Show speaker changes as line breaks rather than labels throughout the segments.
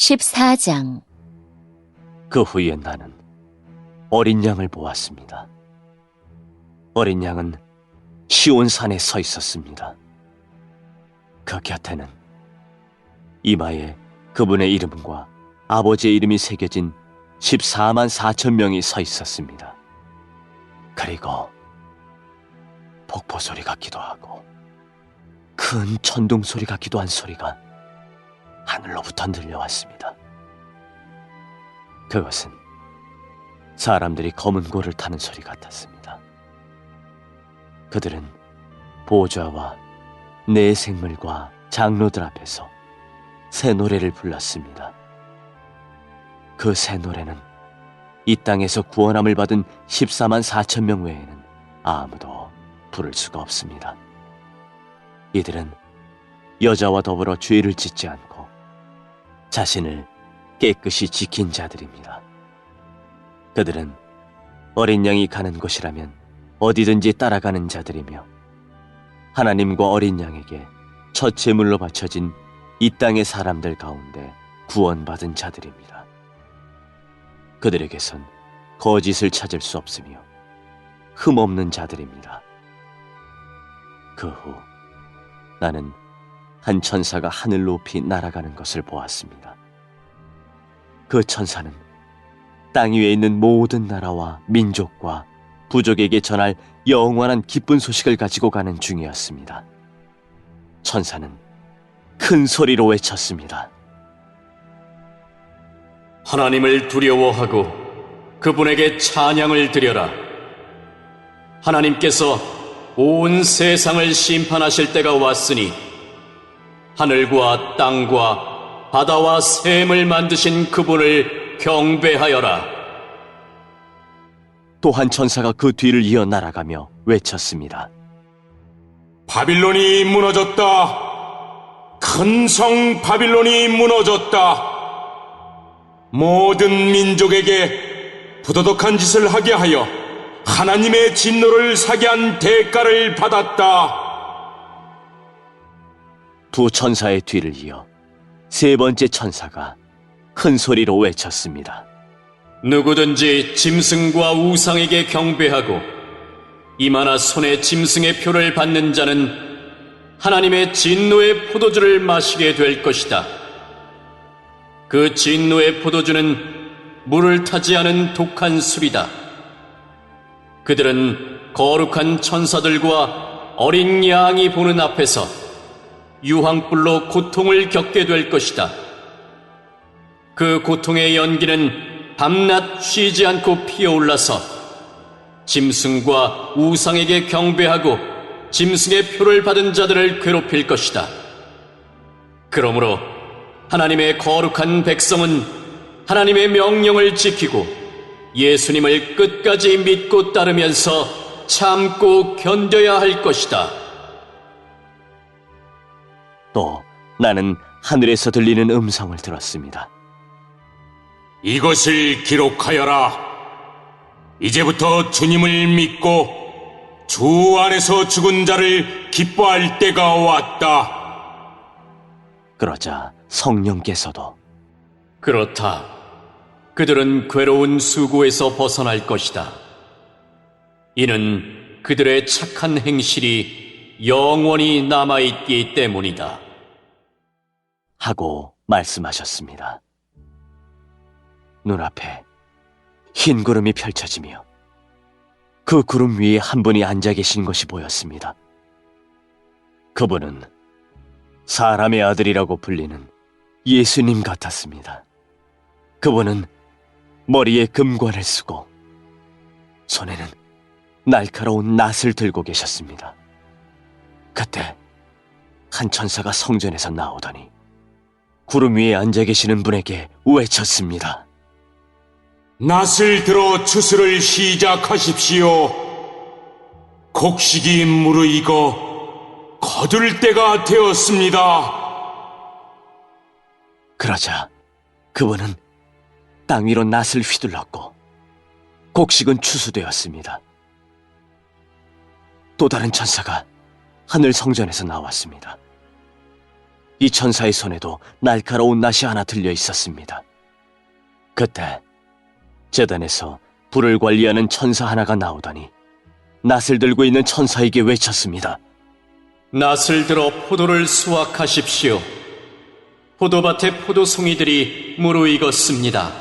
14장.
그 후에 나는 어린 양을 보았습니다. 어린 양은 시온산에 서 있었습니다. 그 곁에는 이마에 그분의 이름과 아버지의 이름이 새겨진 14만 4천 명이 서 있었습니다. 그리고 폭포 소리 같기도 하고 큰 천둥 소리 같기도 한 소리가 하늘로부터 들려왔습니다. 그것은 사람들이 검은 고를 타는 소리 같았습니다. 그들은 보좌와 내 생물과 장로들 앞에서 새 노래를 불렀습니다. 그 새 노래는 이 땅에서 구원함을 받은 14만 4천 명 외에는 아무도 부를 수가 없습니다. 이들은 여자와 더불어 죄를 짓지 않고 자신을 깨끗이 지킨 자들입니다. 그들은 어린 양이 가는 곳이라면 어디든지 따라가는 자들이며 하나님과 어린 양에게 첫 제물로 바쳐진 이 땅의 사람들 가운데 구원받은 자들입니다. 그들에게선 거짓을 찾을 수 없으며 흠없는 자들입니다. 그 후 나는 한 천사가 하늘 높이 날아가는 것을 보았습니다. 그 천사는 땅 위에 있는 모든 나라와 민족과 부족에게 전할 영원한 기쁜 소식을 가지고 가는 중이었습니다. 천사는 큰 소리로 외쳤습니다.
하나님을 두려워하고 그분에게 찬양을 드려라. 하나님께서 온 세상을 심판하실 때가 왔으니 하늘과 땅과 바다와 샘을 만드신 그분을 경배하여라.
또 한 천사가 그 뒤를 이어 날아가며 외쳤습니다.
바빌론이 무너졌다. 큰 성 바빌론이 무너졌다. 모든 민족에게 부도덕한 짓을 하게 하여 하나님의 진노를 사게 한 대가를 받았다.
두 천사의 뒤를 이어 세 번째 천사가 큰 소리로 외쳤습니다.
누구든지 짐승과 우상에게 경배하고 이마나 손에 짐승의 표를 받는 자는 하나님의 진노의 포도주를 마시게 될 것이다. 그 진노의 포도주는 물을 타지 않은 독한 술이다. 그들은 거룩한 천사들과 어린 양이 보는 앞에서 유황불로 고통을 겪게 될 것이다. 그 고통의 연기는 밤낮 쉬지 않고 피어올라서 짐승과 우상에게 경배하고 짐승의 표를 받은 자들을 괴롭힐 것이다. 그러므로 하나님의 거룩한 백성은 하나님의 명령을 지키고 예수님을 끝까지 믿고 따르면서 참고 견뎌야 할 것이다.
또 나는 하늘에서 들리는 음성을 들었습니다.
이것을 기록하여라. 이제부터 주님을 믿고 주 안에서 죽은 자를 기뻐할 때가 왔다.
그러자 성령께서도
그렇다. 그들은 괴로운 수고에서 벗어날 것이다. 이는 그들의 착한 행실이 영원히 남아있기 때문이다.
하고 말씀하셨습니다. 눈앞에 흰 구름이 펼쳐지며 그 구름 위에 한 분이 앉아 계신 것이 보였습니다. 그분은 사람의 아들이라고 불리는 예수님 같았습니다. 그분은 머리에 금관을 쓰고 손에는 날카로운 낫을 들고 계셨습니다. 그때 한 천사가 성전에서 나오더니 구름 위에 앉아 계시는 분에게 외쳤습니다.
낫을 들어 추수를 시작하십시오. 곡식이 무르익어 거둘 때가 되었습니다.
그러자 그분은 땅 위로 낫을 휘둘렀고 곡식은 추수되었습니다. 또 다른 천사가 하늘 성전에서 나왔습니다. 이 천사의 손에도 날카로운 낫이 하나 들려 있었습니다. 그때 제단에서 불을 관리하는 천사 하나가 나오더니 낫을 들고 있는 천사에게 외쳤습니다.
낫을 들어 포도를 수확하십시오. 포도밭의 포도송이들이 무르익었습니다.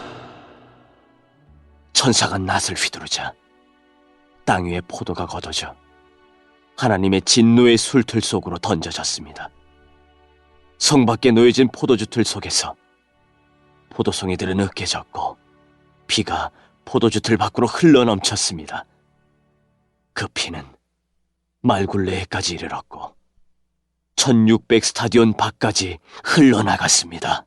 천사가 낫을 휘두르자 땅 위에 포도가 걷어져 하나님의 진노의 술틀 속으로 던져졌습니다. 성 밖에 놓여진 포도주 틀 속에서 포도송이들은 으깨졌고 피가 포도주 틀 밖으로 흘러넘쳤습니다. 그 피는 말굴레에까지 이르렀고 1600 스타디온 밖까지 흘러나갔습니다.